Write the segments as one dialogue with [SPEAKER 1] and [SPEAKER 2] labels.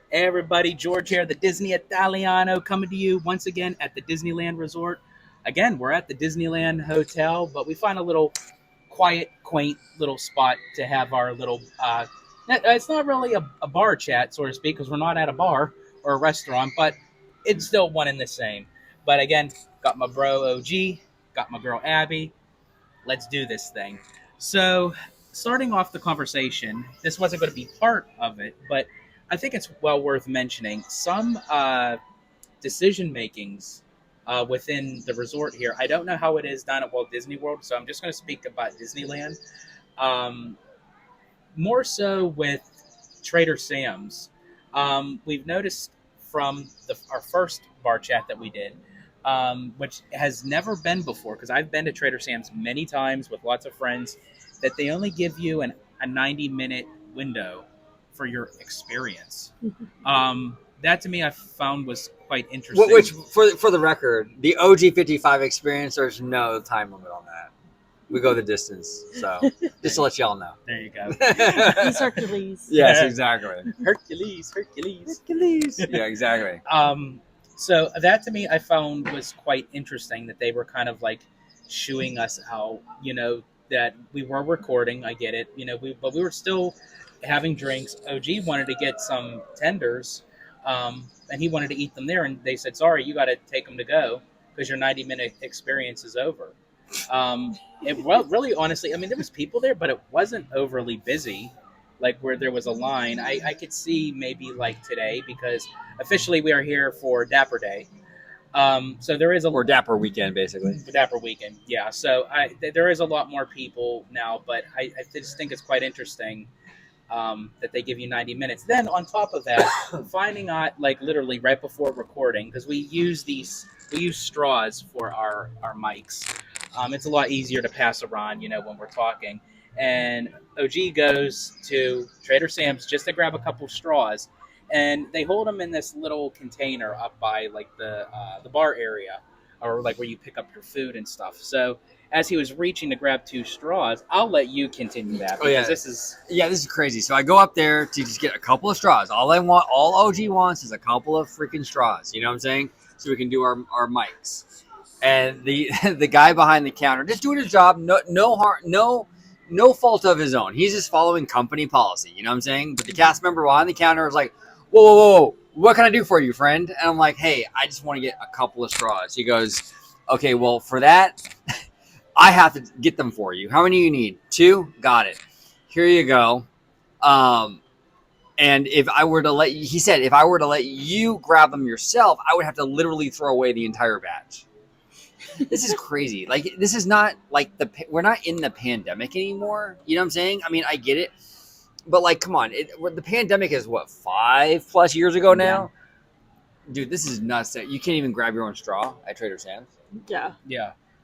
[SPEAKER 1] Hey everybody, George here, the Disney Italiano, coming to you once again at the Disneyland Resort. Again, we're at the Disneyland Hotel, but we find a little quiet, quaint little spot to have our little. It's not really a bar chat, so to speak, because we're not at a bar or a restaurant, but it's still one and the same. But again, got my bro OG, got my girl Abbie. Let's do this thing. So, starting off the conversation, this wasn't going to be part of it, but I think it's well worth mentioning some decision makings within the resort here. I don't know how it is down at Walt Disney World, so I'm just going to speak about Disneyland. Um, More so with Trader Sam's. We've noticed from our first bar chat that we did, which has never been before, because I've been to Trader Sam's many times with lots of friends, that they only give you a 90-minute window for your experience. That to me I found was quite interesting.
[SPEAKER 2] Which, for the record, the OG55 experience, there's no time limit on that. We go the distance. So, just to let y'all know.
[SPEAKER 1] There you go.
[SPEAKER 3] He's Hercules.
[SPEAKER 2] Yes, exactly.
[SPEAKER 1] Hercules.
[SPEAKER 2] Yeah, exactly.
[SPEAKER 1] So that to me I found was quite interesting, that they were kind of like shooing us out, that we were recording. I get it, but we were still having drinks. OG wanted to get some tenders, and he wanted to eat them there, and they said, sorry, you got to take them to go because your 90-minute experience is over. Really, honestly, I mean, there was people there, but it wasn't overly busy, like where there was a line. I could see maybe like today, because officially we are here for Dapper Day. So there is
[SPEAKER 2] Or Dapper Weekend, basically.
[SPEAKER 1] Dapper Weekend, yeah. So there is a lot more people now, but I just think it's quite interesting that they give you 90 minutes. Then on top of that, finding out like literally right before recording, because we use straws for our mics. It's a lot easier to pass around, when we're talking. And OG goes to Trader Sam's just to grab a couple straws, and they hold them in this little container up by like the bar area, or like where you pick up your food and stuff. So as he was reaching to grab two straws, I'll let you continue that, because this is
[SPEAKER 2] crazy. So I go up there to just get a couple of straws. All OG wants is a couple of freaking straws. You know what I'm saying? So we can do our mics. And the the guy behind the counter just doing his job, no fault of his own. He's just following company policy. You know what I'm saying? But the cast member behind the counter was like, whoa, what can I do for you, friend? And I'm like, hey, I just want to get a couple of straws. He goes, okay, well, for that, I have to get them for you. How many you need? 2? Got it. Here you go. And if I were to let you grab them yourself, I would have to literally throw away the entire batch. This is crazy. Like, this is not like we're not in the pandemic anymore. You know what I'm saying? I mean, I get it, but like, come on, the pandemic is what, 5+ years ago now? Yeah. Dude, this is nuts. That you can't even grab your own straw at Trader Sam's.
[SPEAKER 1] Yeah.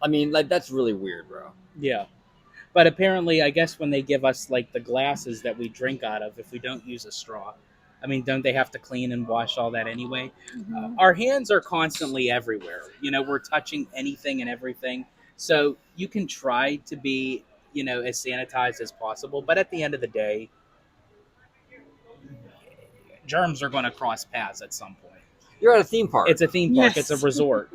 [SPEAKER 2] I mean, like, that's really weird, bro.
[SPEAKER 1] Yeah. But apparently, I guess when they give us like the glasses that we drink out of, if we don't use a straw, I mean, don't they have to clean and wash all that anyway? Mm-hmm. Our hands are constantly everywhere. We're touching anything and everything. So you can try to be, as sanitized as possible. But at the end of the day, germs are going to cross paths at some point.
[SPEAKER 2] You're at a theme park.
[SPEAKER 1] It's a theme park.
[SPEAKER 3] Yes.
[SPEAKER 1] It's a resort.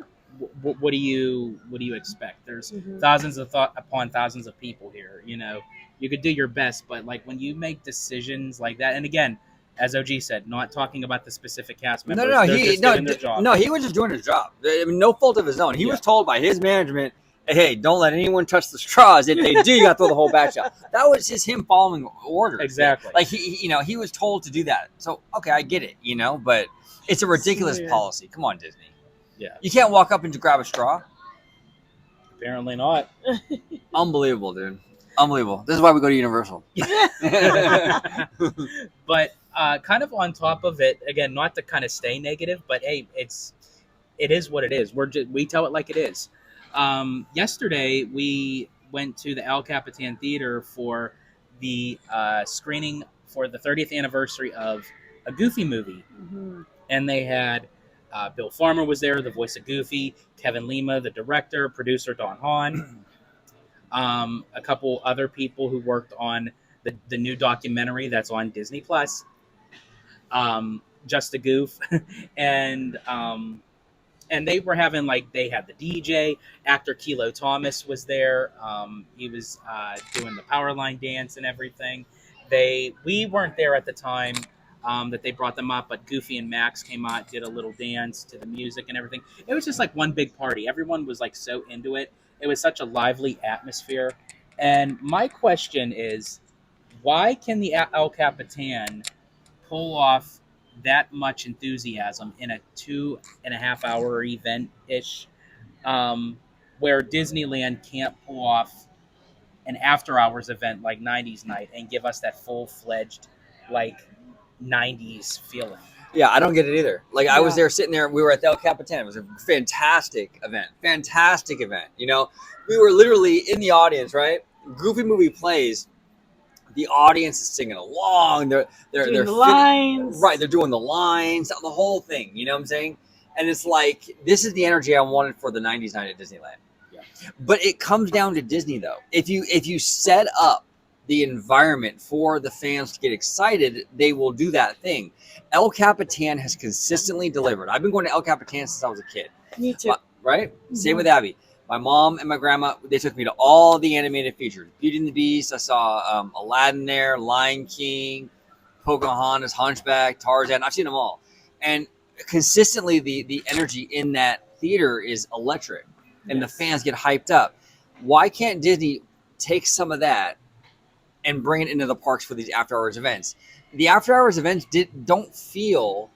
[SPEAKER 1] What do you expect? There's thousands upon thousands of people here. You could do your best, but like when you make decisions like that, and again, as OG said, not talking about the specific cast members.
[SPEAKER 2] He was just doing his job. I mean, no fault of his own. He was told by his management, hey, don't let anyone touch the straws. If they do, you got to throw the whole batch out. That was just him following orders.
[SPEAKER 1] Exactly.
[SPEAKER 2] Like, he was told to do that. So, okay, I get it, but it's a ridiculous policy. Come on, Disney.
[SPEAKER 1] Yeah.
[SPEAKER 2] You can't walk up and just grab a straw?
[SPEAKER 1] Apparently not.
[SPEAKER 2] Unbelievable, dude. Unbelievable. This is why we go to Universal.
[SPEAKER 1] But kind of on top of it, again, not to kind of stay negative, but hey, it is what it is. We tell it like it is. Yesterday, we went to the Capitan Theater for the screening for the 30th anniversary of a Goofy movie. Mm-hmm. And they had Bill Farmer was there, the voice of Goofy, Kevin Lima, the director, producer Don Hahn, a couple other people who worked on the new documentary that's on Disney Plus. just a goof, and they were having like they had the DJ. Actor Kilo Thomas was there. He was doing the power line dance and everything. We weren't there at the time that they brought them up, but Goofy and Max came out, did a little dance to the music and everything. It was just like one big party. Everyone was like so into it. It was such a lively atmosphere. And my question is, why can the El Capitan pull off that much enthusiasm in a 2.5 hour event ish, where Disneyland can't pull off an after hours event like 90s night and give us that full fledged like 90s feeling?
[SPEAKER 2] Yeah, I don't get it either. Like I was
[SPEAKER 3] Yeah.
[SPEAKER 2] there sitting there. We were at the El Capitan. It was a fantastic event. Fantastic event. You know, we were literally in the audience, right? Goofy movie plays. The audience is singing along. They're
[SPEAKER 3] Doing the lines.
[SPEAKER 2] right. They're doing the lines, the whole thing. You know what I'm saying? And it's like this is the energy I wanted for the '90s night at Disneyland.
[SPEAKER 1] Yeah.
[SPEAKER 2] But it comes down to Disney though. If you set up the environment for the fans to get excited, they will do that thing. El Capitan has consistently delivered. I've been going to El Capitan since I was a kid.
[SPEAKER 3] Me too.
[SPEAKER 2] Right? Same with Abbie. My mom and my grandma, they took me to all the animated features. Beauty and the Beast. I saw Aladdin there, Lion King, Pocahontas, Hunchback, Tarzan. I've seen them all. And consistently, the energy in that theater is electric. And the fans get hyped up. Why can't Disney take some of that and bring it into the parks for these after-hours events? The after-hours events don't feel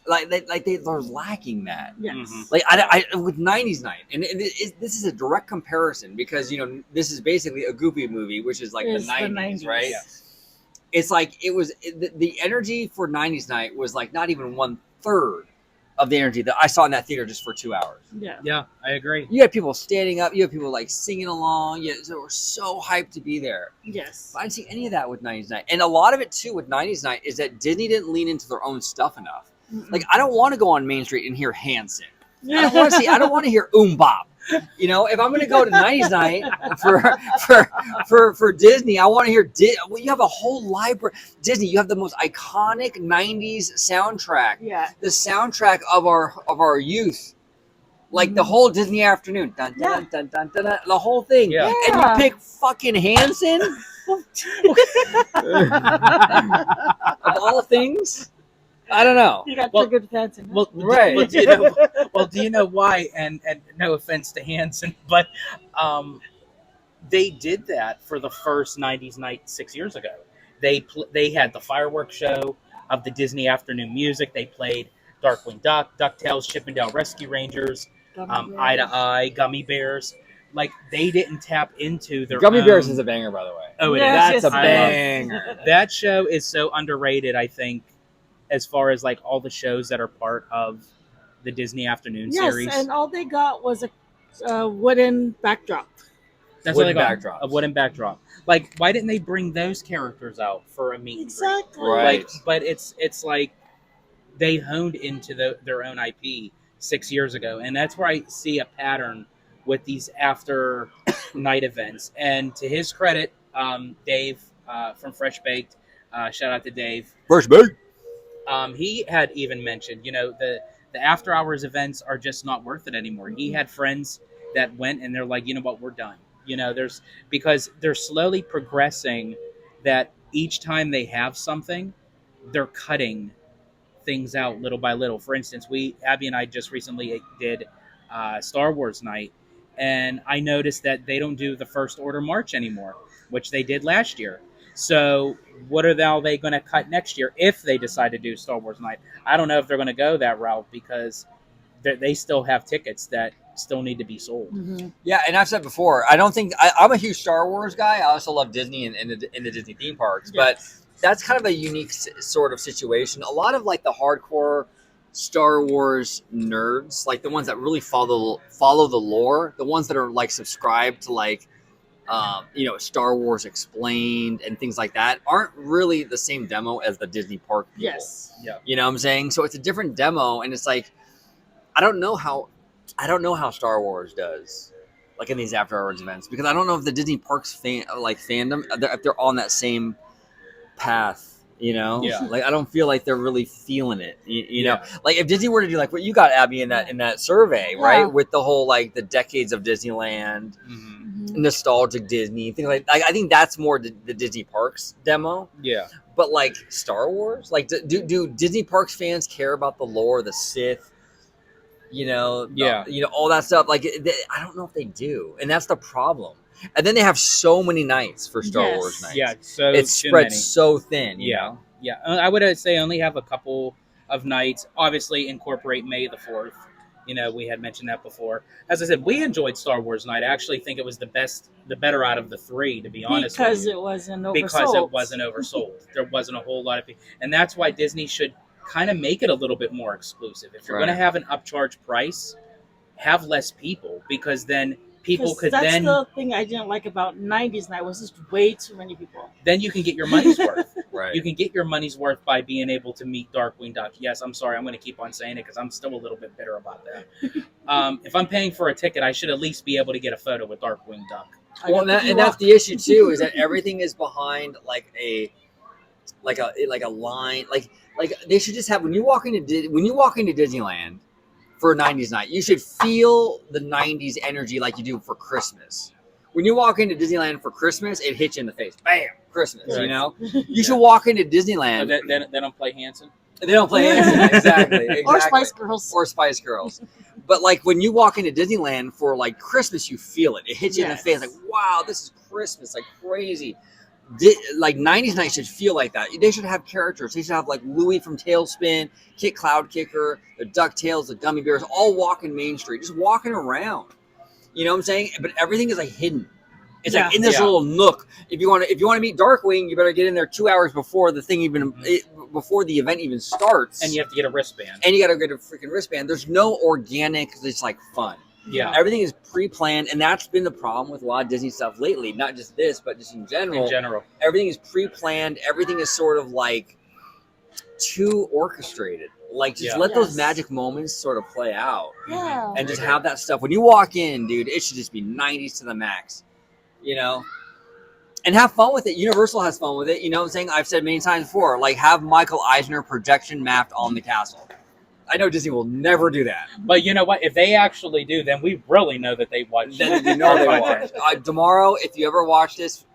[SPEAKER 2] like they're lacking that.
[SPEAKER 3] Yes.
[SPEAKER 1] Mhm.
[SPEAKER 2] Like I with '90s night, and this is a direct comparison because this is basically a Goofy movie, which is like
[SPEAKER 3] It's
[SPEAKER 2] the
[SPEAKER 3] the
[SPEAKER 2] 90s,
[SPEAKER 3] 90s.
[SPEAKER 2] right?
[SPEAKER 1] Yeah.
[SPEAKER 2] It's like the energy for '90s night was like not even 1/3 of the energy that I saw in that theater just for 2 hours.
[SPEAKER 3] Yeah.
[SPEAKER 1] Yeah, I agree.
[SPEAKER 2] You had people standing up, you had people like singing along. Yeah, they were so hyped to be there.
[SPEAKER 3] Yes.
[SPEAKER 2] I didn't see any of that with '90s night, and a lot of it too with '90s night is that Disney didn't lean into their own stuff enough. Like I don't want to go on Main Street and hear Hanson. I don't want to hear Bop. You know, if I'm going to go to '90s night for Disney, I want to hear. You have a whole library. Disney, you have the most iconic '90s soundtrack.
[SPEAKER 3] Yeah.
[SPEAKER 2] The soundtrack of our youth, like the whole Disney afternoon, dun, dun, dun, dun, dun, dun, the whole thing.
[SPEAKER 1] Yeah.
[SPEAKER 2] And you pick fucking Hanson of all things. I don't know.
[SPEAKER 3] You got
[SPEAKER 1] Well-
[SPEAKER 3] the good fans in.
[SPEAKER 1] Well,
[SPEAKER 2] Right.
[SPEAKER 1] do you know why? And no offense to Hanson, but they did that for the first '90s night 6 years ago. They had the fireworks show of the Disney afternoon music. They played Darkwing Duck, DuckTales, Chippendale Rescue Rangers, Eye to Eye, Gummy Bears. Like they didn't tap into their
[SPEAKER 2] Gummy
[SPEAKER 1] own...
[SPEAKER 2] Bears is a banger, by the way.
[SPEAKER 1] Oh, it
[SPEAKER 3] Yes,
[SPEAKER 1] is.
[SPEAKER 2] That's a
[SPEAKER 3] yes,
[SPEAKER 2] banger.
[SPEAKER 1] That show is so underrated, I think, as far as like all the shows that are part of the Disney afternoon
[SPEAKER 3] Yes,
[SPEAKER 1] series.
[SPEAKER 3] and all they got was a wooden backdrop.
[SPEAKER 1] That's what
[SPEAKER 2] wooden
[SPEAKER 1] they got.
[SPEAKER 2] backdrops.
[SPEAKER 1] A wooden backdrop. Like, why didn't they bring those characters out for a meet and greet?
[SPEAKER 3] Exactly.
[SPEAKER 2] Right.
[SPEAKER 1] Like, but it's like they honed into their own IP 6 years ago, and that's where I see a pattern with these after night events. And to his credit, Dave from Fresh Baked, shout out to Dave.
[SPEAKER 2] First big.
[SPEAKER 1] He had even mentioned, the after hours events are just not worth it anymore. He had friends that went and they're like, you know what, we're done. Because they're slowly progressing that each time they have something, they're cutting things out little by little. For instance, Abbie and I just recently did Star Wars night, and I noticed that they don't do the First Order March anymore, which they did last year. So what are they going to cut next year if they decide to do Star Wars night? I don't know if they're going to go that route because they still have tickets that still need to be sold.
[SPEAKER 3] Mm-hmm.
[SPEAKER 2] Yeah, and I've said before, I don't think I'm a huge Star Wars guy. I also love Disney and the Disney theme parks, but that's kind of a unique sort of situation. A lot of like the hardcore Star Wars nerds, like the ones that really follow the lore, the ones that are like subscribed to like Star Wars Explained and things like that, aren't really the same demo as the Disney park people.
[SPEAKER 3] Yes.
[SPEAKER 1] Yeah.
[SPEAKER 2] You know what I'm saying? So it's a different demo, and it's like I don't know how Star Wars does like in these after hours events, because I don't know if the Disney parks fandom if they're on that same path You know,
[SPEAKER 1] Yeah.
[SPEAKER 2] like I don't feel like they're really feeling it. You know,
[SPEAKER 1] Yeah.
[SPEAKER 2] like if Disney were to do like what you got, Abby, in that survey,
[SPEAKER 3] Yeah.
[SPEAKER 2] right, with the whole like the decades of Disneyland,
[SPEAKER 1] Mhm.
[SPEAKER 2] nostalgic Disney things like I think that's more the Disney parks demo.
[SPEAKER 1] Yeah.
[SPEAKER 2] But like Star Wars, like do Disney parks fans care about the lore, the Sith? You know,
[SPEAKER 1] Yeah.
[SPEAKER 2] all that stuff. Like I don't know if they do, and that's the problem. And then they have so many nights for Star
[SPEAKER 3] Yes.
[SPEAKER 2] Wars nights.
[SPEAKER 1] Yeah. So
[SPEAKER 2] It's
[SPEAKER 1] too
[SPEAKER 2] spread
[SPEAKER 1] many.
[SPEAKER 2] so thin. You
[SPEAKER 1] Yeah.
[SPEAKER 2] know?
[SPEAKER 1] Yeah. I would say only have a couple of nights. Obviously, incorporate May the 4th. You know, we had mentioned that before. As I said, we enjoyed Star Wars Night. I actually think it was the better out of the three, to be honest with
[SPEAKER 3] Because
[SPEAKER 1] you.
[SPEAKER 3] it wasn't oversold.
[SPEAKER 1] Because it wasn't oversold. There wasn't a whole lot of people. And that's why Disney should kind of make it a little bit more exclusive. If you're going to
[SPEAKER 2] Right.
[SPEAKER 1] have an upcharge price, have less people, because then people
[SPEAKER 3] 'Cause
[SPEAKER 1] could
[SPEAKER 3] that's
[SPEAKER 1] then
[SPEAKER 3] the thing I didn't like about 90s night was just way too many people.
[SPEAKER 1] then you can get your money's worth.
[SPEAKER 2] Right.
[SPEAKER 1] You can get your money's worth by being able to meet Darkwing Duck. Yes, I'm sorry, I'm going to keep on saying it because I'm still a little bit bitter about that. If I'm paying for a ticket, I should at least be able to get a photo with Darkwing Duck.
[SPEAKER 2] Well, and that's the issue too, is that everything is behind like a line. Like they should just have when you walk into Disneyland for a 90s night, you should feel the 90s energy like you do for Christmas. When you walk into Disneyland for Christmas, it hits you in the face. Bam! Christmas,
[SPEAKER 1] Right.
[SPEAKER 2] you know? You should walk into Disneyland.
[SPEAKER 1] They don't play Hanson?
[SPEAKER 2] They don't play anything. Exactly.
[SPEAKER 3] Or Spice Girls.
[SPEAKER 2] Or Spice Girls. But like when you walk into Disneyland for like Christmas, you feel it. It hits you in the
[SPEAKER 3] Yes.
[SPEAKER 2] face like, wow, this is Christmas, like crazy. Like 90s night should feel like that. They should have characters. They should have like Louie from Tailspin, Kit Cloud Kicker, the DuckTales, the Gummy Bears, all walking Main Street, just walking around. You know what I'm saying? But everything is like hidden. It's like in this little nook. If you want to meet Darkwing, you better get in there 2 hours before the thing before the event even starts.
[SPEAKER 1] And you have to get a wristband.
[SPEAKER 2] And you got to get a freaking wristband. There's no organic. It's like fun.
[SPEAKER 1] Yeah.
[SPEAKER 2] Everything is pre-planned, and that's been the problem with a lot of Disney stuff lately. Not just this, but just in general.
[SPEAKER 1] In general.
[SPEAKER 2] Everything is pre-planned. Everything is sort of like too orchestrated. Like just let those magic moments sort of play out.
[SPEAKER 3] Yeah.
[SPEAKER 2] And just have that stuff. When you walk in, dude, it should just be 90s to the max. You know? And have fun with it. Universal has fun with it. You know what I'm saying? I've said many times before, like have Michael Eisner projection mapped on the castle. I know Disney will never do that.
[SPEAKER 1] But you know what? If they actually do, then we really know that they watch.
[SPEAKER 2] Then you know they watch. Tomorrow, if you ever watch this,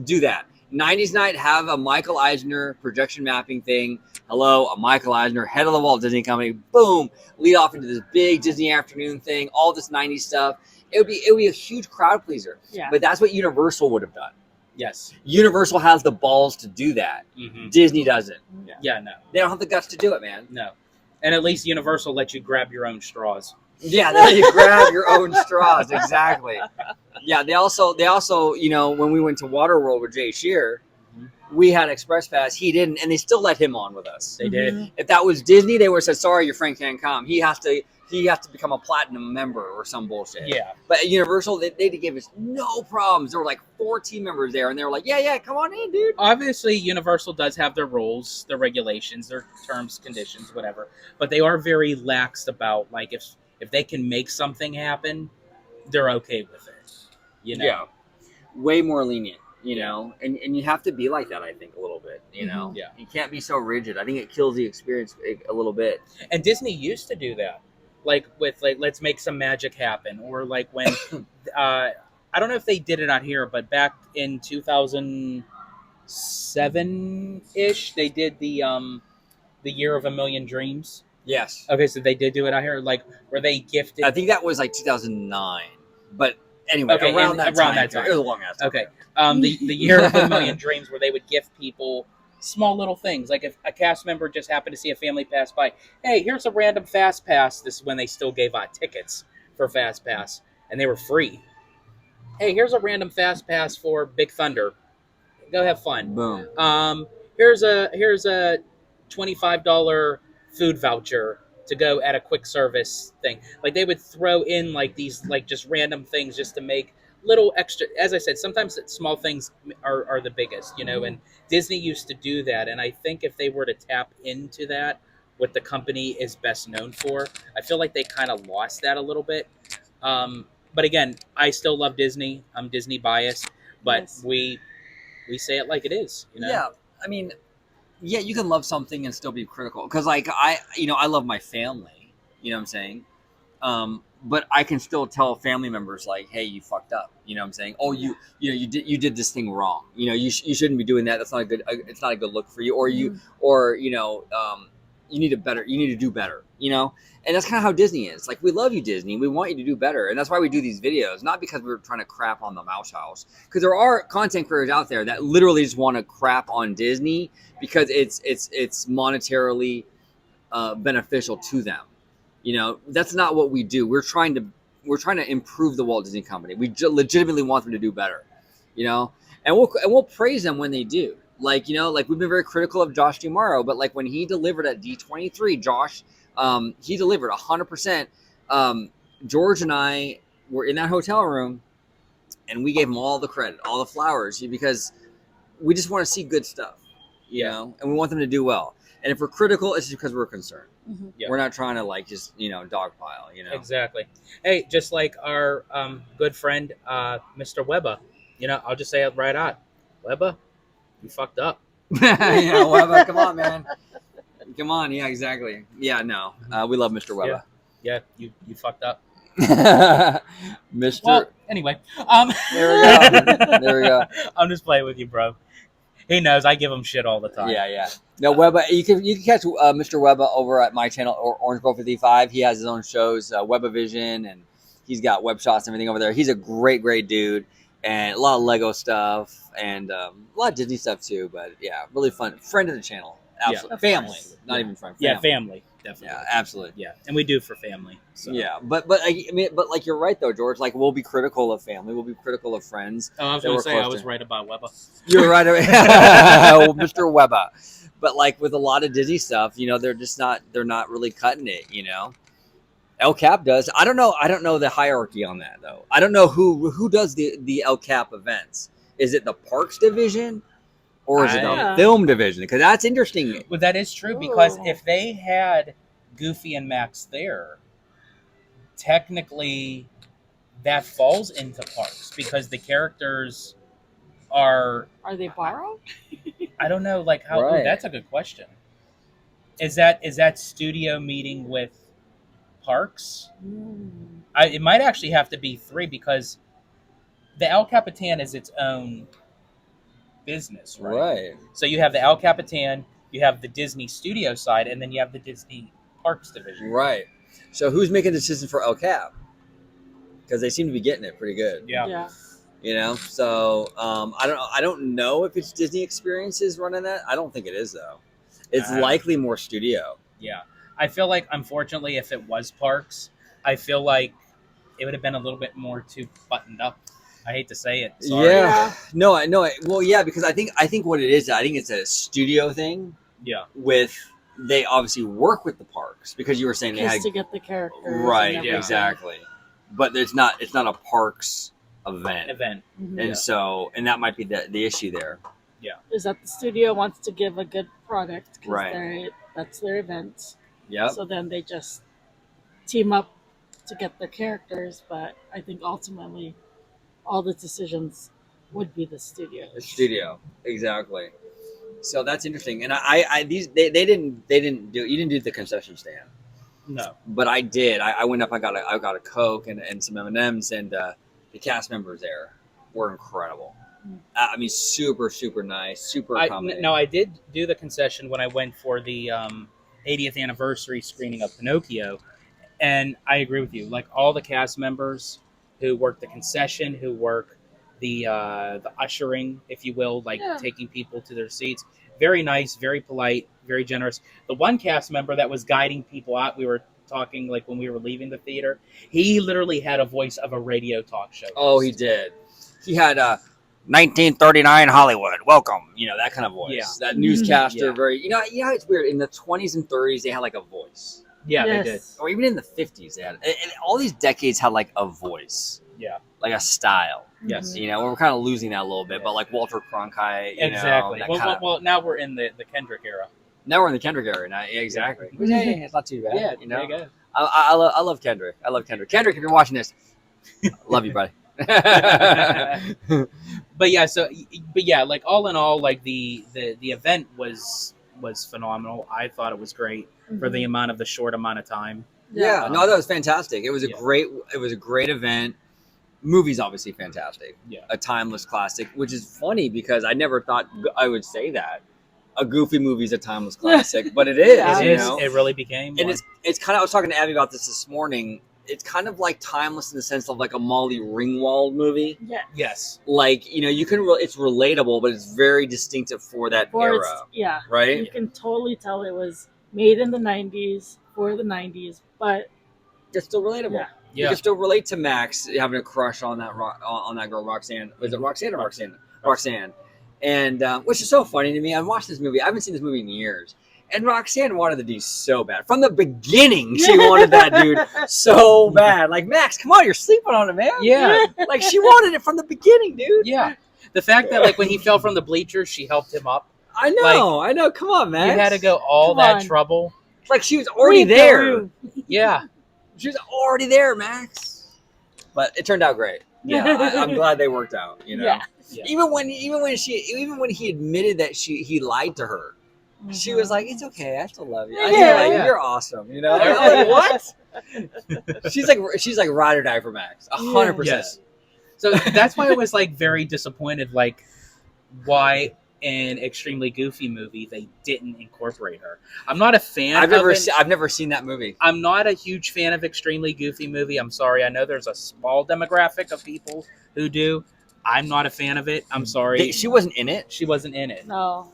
[SPEAKER 2] do that. 90s night, have a Michael Eisner projection mapping thing. Hello, a Michael Eisner, head of the Walt Disney Company. Boom, lead off into this big Disney afternoon thing. All this 90s stuff. It would be a huge crowd pleaser.
[SPEAKER 3] Yeah.
[SPEAKER 2] But that's what Universal would have done.
[SPEAKER 1] Yes.
[SPEAKER 2] Universal has the balls to do that.
[SPEAKER 1] Mm-hmm.
[SPEAKER 2] Disney doesn't.
[SPEAKER 1] Yeah, no.
[SPEAKER 2] They don't have the guts to do it, man.
[SPEAKER 1] No. And at least Universal lets you grab your own straws.
[SPEAKER 2] Yeah, they let you grab your own straws. Exactly. Yeah, they also, you know, when we went to Waterworld with Jay Shear, we had Express Pass. He didn't, and they still let him on with us.
[SPEAKER 1] They did.
[SPEAKER 2] If that was Disney, they would have said, "Sorry, your friend can't come. He has to become a platinum member or some bullshit."
[SPEAKER 1] Yeah.
[SPEAKER 2] But at Universal, they gave us no problems. There were like 4 team members there, and they were like, "Yeah, come on in, dude."
[SPEAKER 1] Obviously, Universal does have their rules, their regulations, their terms, conditions, whatever. But they are very lax about, like, if they can make something happen, they're okay with it. You know?
[SPEAKER 2] Yeah. Way more lenient, you know? And you have to be like that, I think, a little bit, you know?
[SPEAKER 1] Yeah.
[SPEAKER 2] You can't be so rigid. I think it kills the experience a little bit.
[SPEAKER 1] And Disney used to do that. Like, with, like, let's make some magic happen. Or, like, when, I don't know if they did it out here, but back in 2007-ish, they did the Year of a Million Dreams.
[SPEAKER 2] Yes.
[SPEAKER 1] Okay, so they did do it out here, like, where they gifted...
[SPEAKER 2] I think that was like 2009. But anyway,
[SPEAKER 1] Okay,
[SPEAKER 2] around that time.
[SPEAKER 1] time.
[SPEAKER 2] It was a long ass time.
[SPEAKER 1] Okay. The Year of a Million Dreams, where they would gift people small little things. Like if a cast member just happened to see a family pass by, hey, here's a random Fast Pass. This is when they still gave out tickets for Fast Pass, and they were free. Hey, here's a random Fast Pass for Big Thunder. Go have fun.
[SPEAKER 2] Boom.
[SPEAKER 1] Here's a $25 food voucher to go at a quick service thing. Like they would throw in like these like just random things just to make little extra. As I said, sometimes small things are the biggest, you know, and Disney used to do that. And I think if they were to tap into that, what the company is best known for, I feel like they kind of lost that a little bit. But again, I still love Disney. I'm Disney biased, but
[SPEAKER 3] Yes.
[SPEAKER 1] we say it like it is, you know?
[SPEAKER 2] Yeah. I mean, yeah, you can love something and still be critical. Because like I love my family. You know what I'm saying? But I can still tell family members like, hey, you fucked up. You know what I'm saying? Oh, you did this thing wrong. You know, you shouldn't be doing that. That's not a good. It's not a good look for you. Or you need to do better. You know, and that's kind of how Disney is. Like, we love you, Disney. We want you to do better, and that's why we do these videos. Not because we're trying to crap on the Mouse House, because there are content creators out there that literally just want to crap on Disney because it's monetarily beneficial to them. You know, that's not what we do. We're trying to improve the Walt Disney Company. We legitimately want them to do better. You know, and we'll praise them when they do. Like, you know, like we've been very critical of Josh D'Amaro, but like when he delivered at D23, Josh, he delivered 100%. George and I were in that hotel room, and we gave him all the credit, all the flowers, because we just want to see good stuff, you know, and we want them to do well. And if we're critical, it's just because we're concerned.
[SPEAKER 3] Mm-hmm.
[SPEAKER 1] Yep.
[SPEAKER 2] We're not trying to like just, you know, dogpile, you know.
[SPEAKER 1] Exactly. Hey, just like our good friend Mr. Webber, you know, I'll just say it right out. Webber, you fucked up.
[SPEAKER 2] You know, Webber, come on, man. Come on, yeah, exactly. Yeah, no, we love Mr. Webber.
[SPEAKER 1] Yeah, you fucked up.
[SPEAKER 2] Mr.
[SPEAKER 1] Well, anyway,
[SPEAKER 2] There we go. There we go.
[SPEAKER 1] I'm just playing with you, bro. He knows I give him shit all the time.
[SPEAKER 2] Yeah. No, Webber, you can catch Mr. Webber over at my channel, or Orange Girl 55. He has his own shows, Webber Vision, and he's got web shots and everything over there. He's a great dude, and a lot of Lego stuff, and a lot of Disney stuff too. But yeah, really fun. Friend of the channel. Absolutely.
[SPEAKER 3] Yeah,
[SPEAKER 2] family. Not even friend.
[SPEAKER 1] Yeah, family. Definitely.
[SPEAKER 2] Yeah, absolutely.
[SPEAKER 1] Yeah, and we do for family. So.
[SPEAKER 2] Yeah, but I mean, but like you're right though, George. Like, we'll be critical of family, we'll be critical of friends.
[SPEAKER 1] Oh, I was going to say I was right about Webber.
[SPEAKER 2] You're right, Mr. Webber. But like with a lot of Disney stuff, you know, they're not really cutting it. You know, El Cap does. I don't know the hierarchy on that though. I don't know who does the El Cap events. Is it the parks division? Or is it the film division? Because that's interesting.
[SPEAKER 1] Well, that is true, because if they had Goofy and Max there, technically that falls into parks, because the characters are
[SPEAKER 3] they borrowed?
[SPEAKER 1] I don't know, like how.
[SPEAKER 2] Right.
[SPEAKER 1] Ooh, that's a good question. Is that studio meeting with parks? It might actually have to be 3, because the El Capitan is its own business, right? So you have the El Capitan, you have the Disney studio side, and then you have the Disney parks division.
[SPEAKER 2] Right. So who's making the decision for El Cap? Because they seem to be getting it pretty good.
[SPEAKER 1] Yeah.
[SPEAKER 2] You know, so I don't know if it's Disney Experiences running that. I don't think it is though. It's likely more studio.
[SPEAKER 1] Yeah. I feel like, unfortunately, if it was parks, I feel like it would have been a little bit more too buttoned up. I hate to say it. Sorry.
[SPEAKER 2] Yeah. No, I know. Well, yeah, because I think what it is, I think it's a studio thing.
[SPEAKER 1] Yeah.
[SPEAKER 2] With, they obviously work with the parks, because you were saying they had
[SPEAKER 3] to get the characters.
[SPEAKER 2] Right. Yeah. Exactly. But it's not a parks event.
[SPEAKER 3] Mm-hmm.
[SPEAKER 2] And so, and that might be the issue there.
[SPEAKER 1] Yeah.
[SPEAKER 3] Is that the studio wants to give a good product,
[SPEAKER 2] right?
[SPEAKER 3] That's their event.
[SPEAKER 2] Yeah.
[SPEAKER 3] So then they just team up to get the characters, but I think ultimately all the decisions would be the studio.
[SPEAKER 2] The studio, exactly. So that's interesting. And they didn't do the concession stand.
[SPEAKER 1] No,
[SPEAKER 2] but I did. I went up. I got a Coke and some M&Ms, and the cast members there were incredible. I mean, super nice, super accommodating.
[SPEAKER 1] No, I did do the concession when I went for the 80th anniversary screening of Pinocchio, and I agree with you. Like, all the cast members who work the concession, who work the ushering, if you will, like taking people to their seats. Very nice, very polite, very generous. The one cast member that was guiding people out, we were talking like when we were leaving the theater, he literally had a voice of a radio talk show.
[SPEAKER 2] Oh, he did. He had 1939 Hollywood, welcome. You know, that kind of voice.
[SPEAKER 1] Yeah.
[SPEAKER 2] That newscaster, very. You know, it's weird. In the 20s and 30s, they had like a voice.
[SPEAKER 1] Yeah, they did.
[SPEAKER 2] Or even in the 50s, they had. And all these decades had like a voice.
[SPEAKER 1] Yeah.
[SPEAKER 2] Like a style.
[SPEAKER 1] Yes.
[SPEAKER 2] You know, we're kind of losing that a little bit, but like Walter Cronkite.
[SPEAKER 1] Exactly.
[SPEAKER 2] Know,
[SPEAKER 1] well, now we're in the Kendrick era.
[SPEAKER 2] Now we're in the Kendrick era. Now, exactly. Hey, it's not too bad.
[SPEAKER 1] Yeah,
[SPEAKER 2] you know.
[SPEAKER 1] there you go.
[SPEAKER 2] I love Kendrick. I love Kendrick. Kendrick, if you're watching this, love you, buddy.
[SPEAKER 1] But yeah, like all in all, like the event was was phenomenal. I thought it was great for the short amount of time.
[SPEAKER 2] Yeah, no, that was fantastic. It was
[SPEAKER 1] Yeah.
[SPEAKER 2] it was a great event. Movie's obviously fantastic.
[SPEAKER 1] Yeah.
[SPEAKER 2] A timeless classic, which is funny because I never thought I would say that. A Goofy movie's a timeless classic, but it is.
[SPEAKER 3] Yeah.
[SPEAKER 1] It
[SPEAKER 2] you
[SPEAKER 1] is.
[SPEAKER 2] know?
[SPEAKER 1] It really became.
[SPEAKER 2] And
[SPEAKER 1] one.
[SPEAKER 2] it's kind of. I was talking to Abbie about this morning. It's kind of like timeless in the sense of like a Molly Ringwald movie.
[SPEAKER 3] Yeah.
[SPEAKER 1] Yes.
[SPEAKER 2] Like, you know, you can. It's relatable, but it's very distinctive for that era,
[SPEAKER 3] Yeah.
[SPEAKER 2] right?
[SPEAKER 3] You can totally tell it was made in the 90s for the 90s, but
[SPEAKER 2] It's still relatable.
[SPEAKER 3] Yeah.
[SPEAKER 2] You
[SPEAKER 1] Yeah.
[SPEAKER 2] can still relate to Max having a crush on that girl Roxanne. Was it Roxanne or Roxanne? Roxanne. And which is so funny to me. I've watched this movie. I haven't seen this movie in years. And Roxanne wanted the dude so bad. From the beginning, she wanted that dude so bad. Like, Max, come on, you're sleeping on it, man.
[SPEAKER 1] Yeah.
[SPEAKER 2] Like, she wanted it from the beginning, dude.
[SPEAKER 1] Yeah. The fact that like when he fell from the bleachers, she helped him up.
[SPEAKER 2] I know. Come on, Max.
[SPEAKER 1] You had to go all
[SPEAKER 3] Come
[SPEAKER 1] that
[SPEAKER 3] on.
[SPEAKER 1] trouble.
[SPEAKER 2] Like, she was already
[SPEAKER 3] Read the
[SPEAKER 2] there.
[SPEAKER 3] room.
[SPEAKER 1] Yeah.
[SPEAKER 2] She was already there, Max. But it turned out great. Yeah, I'm glad they worked out. You know,
[SPEAKER 3] Yeah.
[SPEAKER 1] Yeah.
[SPEAKER 2] even when he admitted that he lied to her, she was like, "It's okay, I still love you. I still
[SPEAKER 3] Yeah.
[SPEAKER 2] like you.
[SPEAKER 1] Yeah.
[SPEAKER 2] You're awesome." You know, I'm like, what? She's like ride or die for Max, 100%.
[SPEAKER 1] Yes. So that's why I was like very disappointed. Like, why in Extremely Goofy movie they didn't incorporate her? I'm not a fan.
[SPEAKER 2] I've never seen that movie.
[SPEAKER 1] I'm not a huge fan of Extremely Goofy movie. I'm sorry. I know there's a small demographic of people who do. I'm not a fan of it. I'm sorry.
[SPEAKER 2] She wasn't in it.
[SPEAKER 1] She wasn't in it.
[SPEAKER 3] No.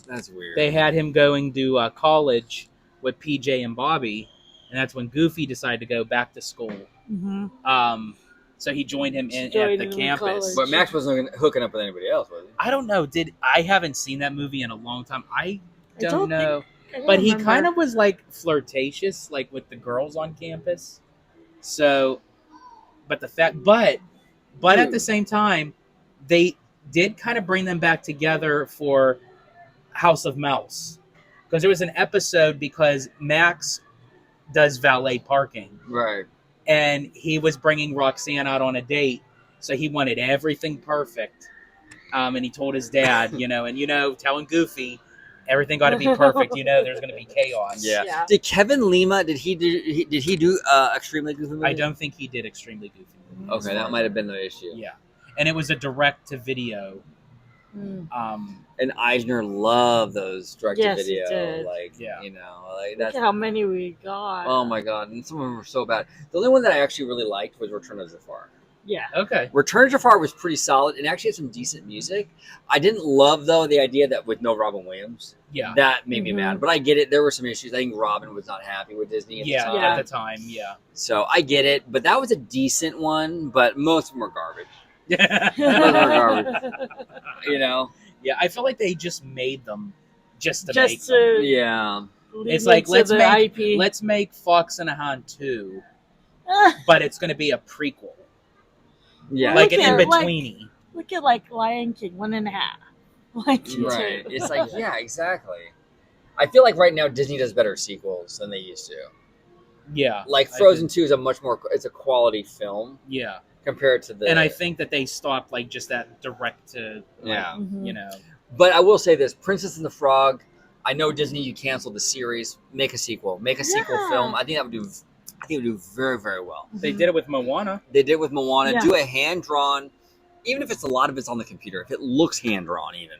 [SPEAKER 2] That's weird.
[SPEAKER 1] They had him going to college with PJ and Bobby, and that's when Goofy decided to go back to school.
[SPEAKER 3] Mm-hmm.
[SPEAKER 1] So he joined him at
[SPEAKER 3] Joined
[SPEAKER 1] the
[SPEAKER 3] him in
[SPEAKER 1] campus.
[SPEAKER 3] college.
[SPEAKER 2] But Max wasn't hooking up with anybody else, was he?
[SPEAKER 1] I don't know. I haven't seen that movie in a long time. I don't know.
[SPEAKER 3] I don't
[SPEAKER 1] But he
[SPEAKER 3] remember.
[SPEAKER 1] kind of was like flirtatious, like with the girls on campus. So, but at the same time, they did kind of bring them back together for House of Mouse, because there was an episode because Max does valet parking,
[SPEAKER 2] Right.
[SPEAKER 1] and he was bringing Roxanne out on a date, so he wanted everything perfect. And he told his dad, telling Goofy, everything got to be perfect. There's going to be chaos.
[SPEAKER 2] Yeah.
[SPEAKER 3] Yeah.
[SPEAKER 2] Did Kevin Lima? Did he do Extremely Goofy movie?
[SPEAKER 1] I don't think he did Extremely Goofy.
[SPEAKER 2] Okay, that might have been the issue.
[SPEAKER 1] Yeah, and it was a direct to video.
[SPEAKER 3] Mm.
[SPEAKER 2] And Eisner loved those direct to
[SPEAKER 3] Yes, he
[SPEAKER 2] video.
[SPEAKER 3] did.
[SPEAKER 2] Like,
[SPEAKER 1] Yeah.
[SPEAKER 2] like
[SPEAKER 3] Look
[SPEAKER 2] that's.
[SPEAKER 3] at how many we got.
[SPEAKER 2] Oh my god, and some of them were so bad. The only one that I actually really liked was Return of Jafar.
[SPEAKER 3] Yeah.
[SPEAKER 1] Okay.
[SPEAKER 2] Return of Jafar was pretty solid and actually had some decent music. I didn't love though the idea that with no Robin Williams.
[SPEAKER 1] Yeah.
[SPEAKER 2] That made me
[SPEAKER 3] Mhm.
[SPEAKER 2] mad, but I get it. There were some issues. I think Robin was not happy with Disney at the time.
[SPEAKER 3] Yeah.
[SPEAKER 1] At the time. Yeah.
[SPEAKER 2] So I get it, but that was a decent one. But most of them were garbage. You know.
[SPEAKER 1] Yeah, I feel like they just made them just to
[SPEAKER 3] Just
[SPEAKER 1] make them.
[SPEAKER 3] to
[SPEAKER 2] Yeah.
[SPEAKER 3] lead
[SPEAKER 1] It's
[SPEAKER 3] me
[SPEAKER 1] like
[SPEAKER 3] to
[SPEAKER 1] let's
[SPEAKER 3] the
[SPEAKER 1] make
[SPEAKER 3] IP.
[SPEAKER 1] let's make Fox and the Hound 2, but it's going to be a prequel,
[SPEAKER 2] Yeah.
[SPEAKER 1] like an
[SPEAKER 3] Yeah,
[SPEAKER 1] in betweeny.
[SPEAKER 3] Look at like Lion King 1.5. Lion King
[SPEAKER 2] Right.
[SPEAKER 3] 2.
[SPEAKER 2] It's like, yeah, exactly. I feel like right now Disney does better sequels than they used to.
[SPEAKER 1] Yeah,
[SPEAKER 2] Like
[SPEAKER 1] I
[SPEAKER 2] Frozen 2 is it's a quality film
[SPEAKER 1] yeah,
[SPEAKER 2] compared to the.
[SPEAKER 1] and I think that they stopped like just that direct to,
[SPEAKER 2] Yeah.
[SPEAKER 3] Mhm.
[SPEAKER 2] But I will say this: Princess and the Frog. I know Disney, you canceled the series. Make a sequel. Make a sequel
[SPEAKER 3] Yeah.
[SPEAKER 2] film. I think it would do very, very well.
[SPEAKER 1] They did it with Moana.
[SPEAKER 2] They did with Moana.
[SPEAKER 3] Yeah.
[SPEAKER 2] Do a hand drawn, even if it's a lot of it's on the computer. If it looks hand drawn, even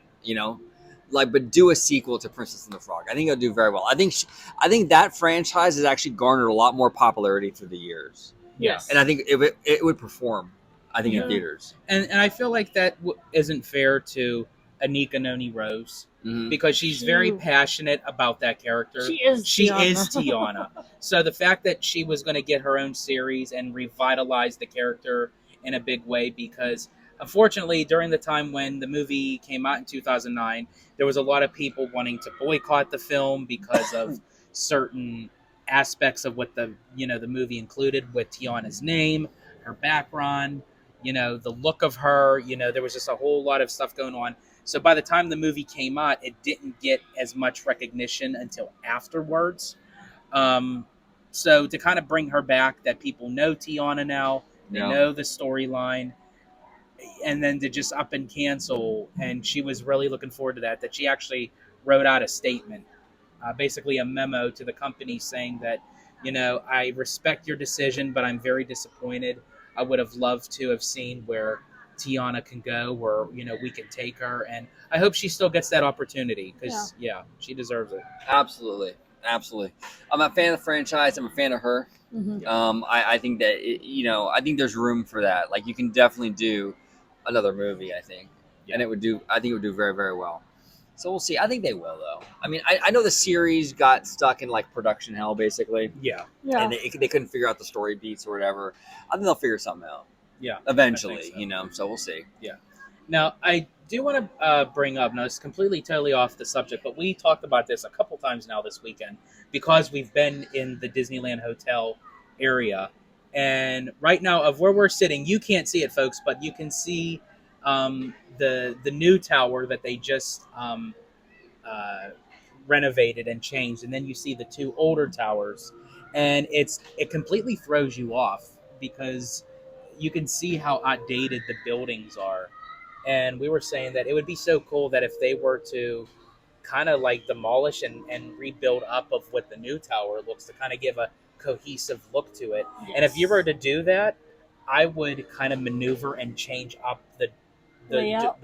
[SPEAKER 2] but do a sequel to Princess and the Frog. I think it'll do very well. I think that franchise has actually garnered a lot more popularity through the years,
[SPEAKER 3] Yes.
[SPEAKER 2] and I think it would perform. I think in
[SPEAKER 3] Yeah.
[SPEAKER 2] theaters.
[SPEAKER 1] And I feel like that isn't fair to Anika Noni Rose,
[SPEAKER 2] Mhm.
[SPEAKER 1] because she's very
[SPEAKER 3] She-
[SPEAKER 1] passionate about that character.
[SPEAKER 3] She is
[SPEAKER 1] Tiana. So the fact that she was going to get her own series and revitalize the character in a big way, because unfortunately during the time when the movie came out in 2009, there was a lot of people wanting to boycott the film because of certain aspects of what the movie included, with Tiana's name, her background, the look of her, there was just a whole lot of stuff going on. So by the time the movie came out, it didn't get as much recognition until afterwards. So to kind of bring her back, that people know Tiana now, they
[SPEAKER 2] Yeah.
[SPEAKER 1] know the storyline, and then to just up and cancel, and she was really looking forward to that she actually wrote out a statement, basically a memo to the company saying that, I respect your decision, but I'm very disappointed. I would have loved to have seen where Tiana can go, where we can take her, and I hope she still gets that opportunity because she deserves it.
[SPEAKER 2] Absolutely, absolutely. I'm a fan of the franchise. I'm a fan of her.
[SPEAKER 3] Mhm.
[SPEAKER 2] I think that I think there's room for that. Like, you can definitely do another movie. I think, and I think it would do very, very well. So we'll see. I think they will, though. I mean, I know the series got stuck in like production hell, basically,
[SPEAKER 1] Yeah,
[SPEAKER 2] and they couldn't figure out the story beats or whatever. I think they'll figure something out
[SPEAKER 1] yeah.
[SPEAKER 2] eventually.
[SPEAKER 1] So.
[SPEAKER 2] So we'll see.
[SPEAKER 1] Yeah. Now, I do want to bring up, now it's completely totally off the subject, but we talked about this a couple times now this weekend because we've been in the Disneyland Hotel area. And right now, of where we're sitting, you can't see it, folks, but you can see the new tower that they just uh, renovated and changed. And then you see the two older towers. And it completely throws you off because you can see how outdated the buildings are. And we were saying that it would be so cool that if they were to kind of like demolish and rebuild up of what the new tower looks, to kind of give a cohesive look to it.
[SPEAKER 3] Yes.
[SPEAKER 1] And if you were to do that, I would kind of maneuver and change up the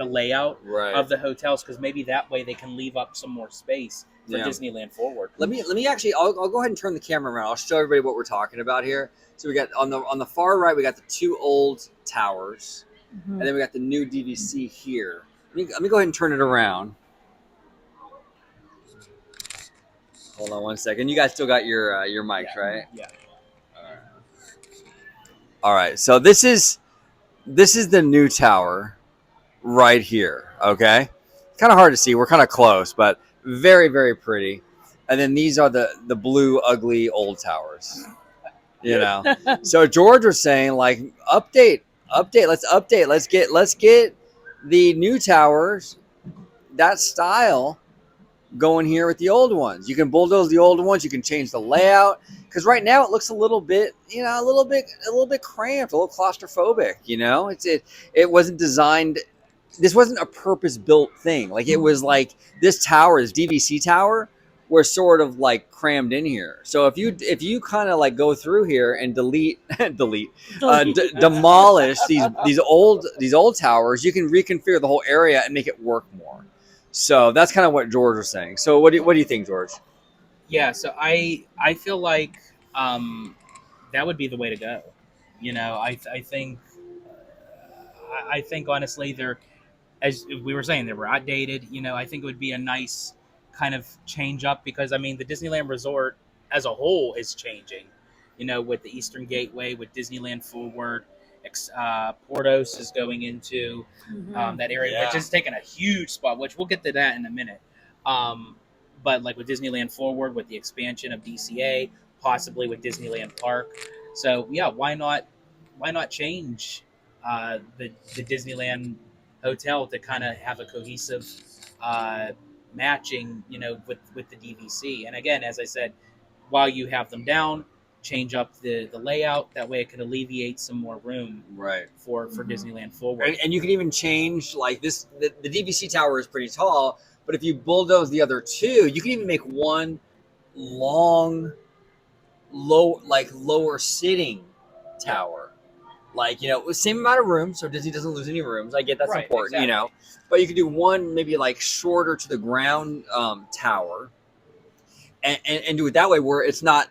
[SPEAKER 1] layout
[SPEAKER 2] Right.
[SPEAKER 1] of the hotels, because maybe that way they can leave up some more space for Disneyland Forward.
[SPEAKER 2] Let me actually. I'll go ahead and turn the camera around. I'll show everybody what we're talking about here. So we got on the far right, we got the two old towers, and then we got the new DVC here. Let me go ahead and turn it around. Hold on one second. You guys still got your mics, right?
[SPEAKER 1] Yeah.
[SPEAKER 2] All right. So this is the new tower right here. Okay. Kind of hard to see. We're kind of close, but very, very pretty. And then these are the blue, ugly old towers. So George was saying, like, update. Let's update. Let's get the new towers, that style, going here with the old ones. You can bulldoze the old ones. You can change the layout, because right now it looks a little bit cramped, a little claustrophobic. It wasn't designed. This wasn't a purpose-built thing. Like, it was like this tower, this DVC tower, were sort of like crammed in here. So if you kind of like go through here and demolish these old towers, you can reconfigure the whole area and make it work more. So that's kind of what George was saying. So what do you think, George?
[SPEAKER 1] Yeah, so I feel like that would be the way to go. I think honestly, they're, as we were saying, they were outdated. I think it would be a nice kind of change up, because I mean the Disneyland Resort as a whole is changing. With the Eastern Gateway, with Disneyland Forward, Portos is going into that area, which is taking a huge spot. Which we'll get to that in a minute. But like with Disneyland Forward, with the expansion of DCA, possibly with Disneyland Park. So yeah, why not change the Disneyland Hotel to kind of have a cohesive matching, with the DVC. And again, as I said, while you have them down, change up the layout. That way it can alleviate some more room for Disneyland Forward.
[SPEAKER 2] And you can even change, like, this. The DVC tower is pretty tall, but if you bulldoze the other two, you can even make one long, lower sitting tower. Like, same amount of room, so Disney doesn't lose any rooms. I get that's important,
[SPEAKER 1] exactly.
[SPEAKER 2] But you could do one maybe like shorter to the ground tower, and do it that way where it's not.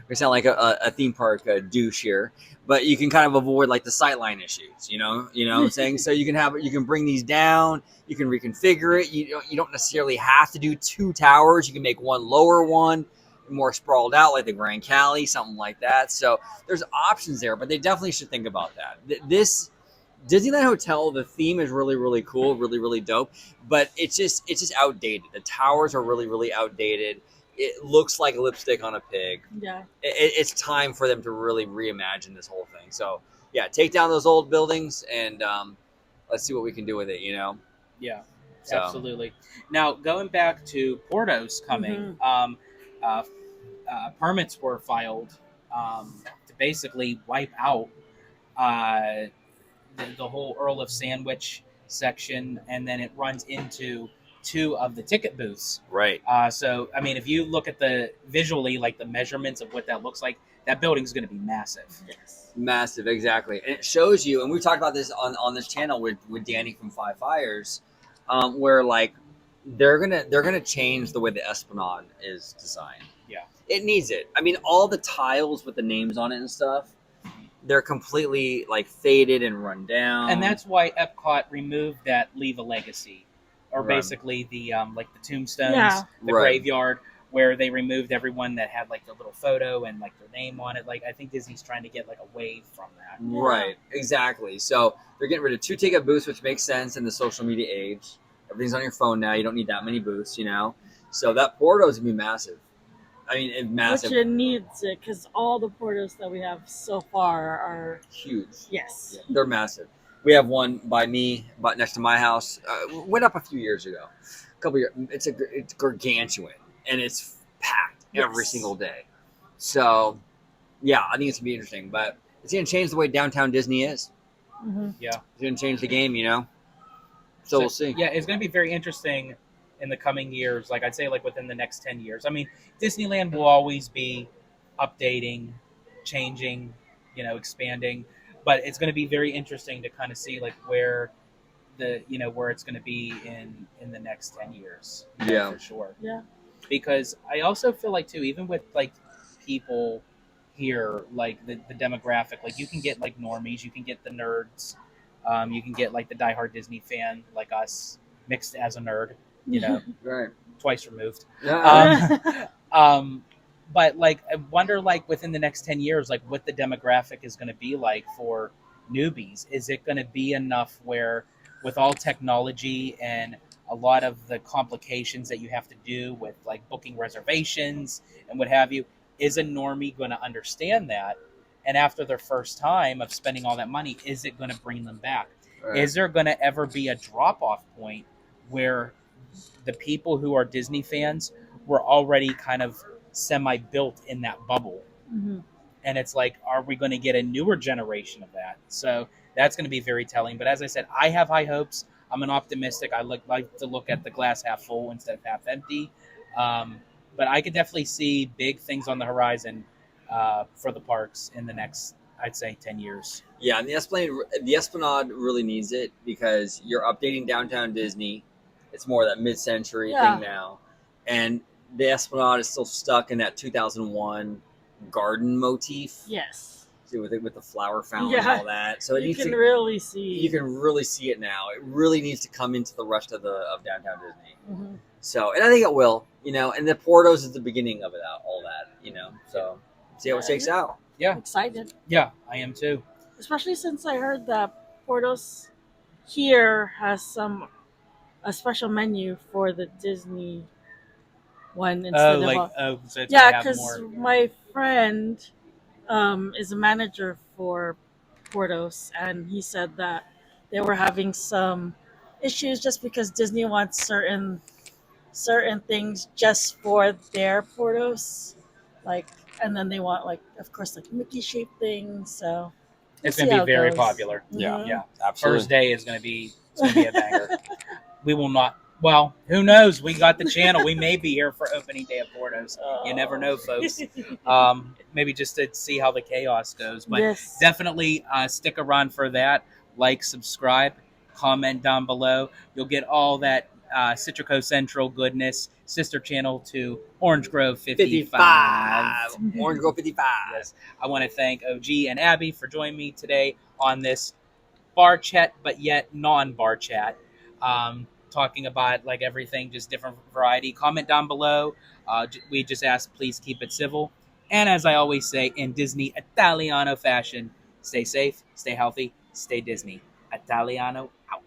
[SPEAKER 2] We sound like a theme park douche here, but you can kind of avoid like the sightline issues. You know what I'm saying? So you can bring these down. You can reconfigure it. You don't necessarily have to do two towers. You can make one lower one, more sprawled out, like the Grand Cali, something like that. So there's options there, but they definitely should think about that. This Disneyland Hotel, the theme is really, really cool, really, really dope, but it's just outdated. The towers are really, really outdated. It looks like lipstick on a pig.
[SPEAKER 3] Yeah.
[SPEAKER 2] It's time for them to really reimagine this whole thing. So yeah, take down those old buildings and let's see what we can do with it.
[SPEAKER 1] Yeah,
[SPEAKER 2] So.
[SPEAKER 1] absolutely. Now going back to Portos coming, permits were filed to basically wipe out the whole Earl of Sandwich section, and then it runs into 2 of the ticket booths.
[SPEAKER 2] Right.
[SPEAKER 1] So, I mean, if you look at the visually, like the measurements of what that looks like, that building's going to be massive.
[SPEAKER 3] Yes.
[SPEAKER 2] Massive, exactly. And it shows you, and we talked about this on this channel with Danny from Five Fires, where like they're gonna change the way the Esplanade is designed.
[SPEAKER 1] Yeah.
[SPEAKER 2] It needs it. I mean, all the tiles with the names on it and stuff, they're completely like faded and run down.
[SPEAKER 1] And that's why Epcot removed that Leave a Legacy, or
[SPEAKER 2] Right.
[SPEAKER 1] basically the like the tombstones,
[SPEAKER 3] Yeah.
[SPEAKER 1] the
[SPEAKER 2] Right.
[SPEAKER 1] graveyard, where they removed everyone that had like their little photo and like their name on it. Like I think Disney's trying to get like away from that.
[SPEAKER 2] Right, exactly. So they're getting rid of 2 ticket booths, which makes sense in the social media age. Everything's on your phone now. You don't need that many booths, you know. So that Porto is gonna be massive. I mean, it's massive,
[SPEAKER 3] Which it needs it because all the portos that we have so far are
[SPEAKER 2] huge.
[SPEAKER 3] yes.
[SPEAKER 2] They're massive. We have one by me, but next to my house. Went up a few years ago. A couple years. It's gargantuan, and it's packed every
[SPEAKER 3] Yes.
[SPEAKER 2] single day. So, yeah, I think it's gonna be interesting. But it's gonna change the way downtown Disney is.
[SPEAKER 3] Mm-hmm.
[SPEAKER 1] Yeah.
[SPEAKER 2] It's gonna change the game, you know. So we'll see.
[SPEAKER 1] Yeah, it's going to be very interesting in the coming years. Like I'd say, like within the next 10 years. I mean, Disneyland will always be updating, changing, expanding. But it's going to be very interesting to kind of see like where where it's going to be in the next 10 years.
[SPEAKER 2] Yeah.
[SPEAKER 1] For sure.
[SPEAKER 3] Yeah.
[SPEAKER 1] Because I also feel like too, even with like people here, like the demographic, like you can get like normies, you can get the nerds, you can get like the diehard Disney fan like us, mixed as a nerd,
[SPEAKER 2] Right.
[SPEAKER 1] twice removed.
[SPEAKER 2] Yeah.
[SPEAKER 1] But like I wonder, like within the next 10 years, like what the demographic is going to be like for newbies. Is it going to be enough where, with all technology and a lot of the complications that you have to do with like booking reservations and what have you, is a normie going to understand that? And after their first time of spending all that money, is it going to bring them back?
[SPEAKER 2] Right.
[SPEAKER 1] Is there going to ever be a drop-off point where the people who are Disney fans were already kind of semi-built in that bubble?
[SPEAKER 3] Mm-hmm.
[SPEAKER 1] And it's like, are we going to get a newer generation of that? So that's going to be very telling. But as I said, I have high hopes. I'm an optimistic. I like to look at the glass half full instead of half empty. But I could definitely see big things on the horizon for the parks in the next, I'd say, 10 years.
[SPEAKER 2] Yeah, and the Esplanade really needs it because you're updating downtown Disney. It's more that mid-century thing now. And the Esplanade is still stuck in that 2001 garden motif.
[SPEAKER 3] Yes.
[SPEAKER 2] With the flower fountain and all that. So
[SPEAKER 3] you can really see
[SPEAKER 2] it now. It really needs to come into the rest of downtown Disney.
[SPEAKER 3] Mm-hmm.
[SPEAKER 2] So, and I think it will, and the Portos is the beginning of it, all that, So, see how it shakes out.
[SPEAKER 1] Yeah.
[SPEAKER 3] I'm excited.
[SPEAKER 1] Yeah, I am too.
[SPEAKER 3] Especially since I heard that Portos here has a special menu for the Disney one instead
[SPEAKER 1] so it's
[SPEAKER 3] yeah,
[SPEAKER 1] gonna have
[SPEAKER 3] because
[SPEAKER 1] more.
[SPEAKER 3] my friend is a manager for Portos, and he said that they were having some issues just because Disney wants certain things just for their Portos, like, and then they want like, of course, like Mickey shaped things. So
[SPEAKER 1] It's
[SPEAKER 3] we'll
[SPEAKER 1] going
[SPEAKER 3] see
[SPEAKER 1] to
[SPEAKER 3] how
[SPEAKER 1] be
[SPEAKER 3] it
[SPEAKER 1] very
[SPEAKER 3] goes.
[SPEAKER 1] popular.
[SPEAKER 3] Mhm.
[SPEAKER 1] Yeah.
[SPEAKER 2] Absolutely.
[SPEAKER 1] First day is going to be a banger. We will not. Well, who knows? We got the channel. We may be here for opening day of Portos. You never know, folks. Maybe just to see how the chaos goes. But
[SPEAKER 3] Yes.
[SPEAKER 1] definitely stick around for that. Like, subscribe, comment down below. You'll get all that Citrico Central goodness, sister channel to Orange Grove 55.
[SPEAKER 2] Orange Grove 55.
[SPEAKER 1] Yes. I want to thank OG and Abbie for joining me today on this bar chat, but yet non-bar chat. Talking about like everything, just different variety. Comment down below. We just ask, please keep it civil. And as I always say, in Disney Italiano fashion, stay safe, stay healthy, stay Disney. Italiano out.